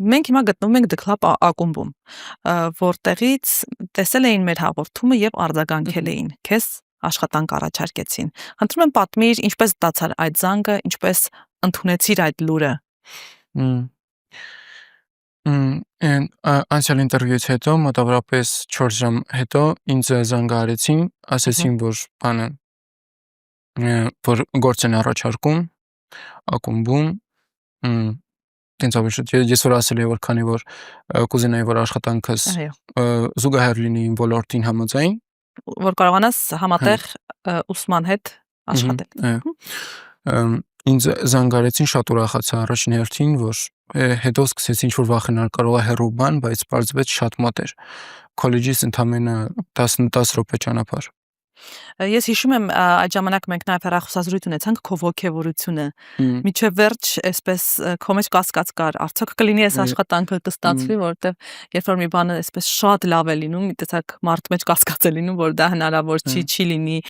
Մենք հիմա գտնվում ենք Դքլապ ակումբում, որտեղից տեսել էին մեր հաղորդումը եւ արձագանքել էին։ Քեզ աշխատանք առաջարկեցին։ Խնդրում եմ պատմիր, ինչպես ստացար այդ զանգը, ինչպես ընդունեցիր այդ լուրը։ Անցյալ ինտերվյուից հետո մոտավորապես 4 ժամ հետո ինձ զանգ արեցին, ասեցին, որ գործ են առաջարկում ակումբում, տենց ավելի շուտ ես որ ասել եմ, որ քանի որ կուզենայի, որ աշխատանքս զուգահեռ լինի իմ ոլորտին համաձայն, որ կարողանաս համատեղ ուսման հետ աշխատել։ Ինձ զանգ արեցին, շատ ուրախացա առաջին հերթին, որ հետո սկսեցի ինչ-որ վախենալ, կարող է հեռու բան, բայց պարզվեց շատ մոտ էր։ Քոլեջից ընդամենը 10 րոպե ճանապարհ։ Ես հիշում եմ այդ ժամանակ մենք նաև հեռախոսազրույց ունեցանք քո ողջևորությունը։ Միջև վերջ այսպես քո մեջ կասկած կար, արդյոք կլինի այս աշխատանքը կստացվի, որովհետև երբ որ մի բանը այսպես շատ լավ է լինում, մի տեսակ մարդ մեջ կասկած է լինում, որ դա հնարավոր չի լինի,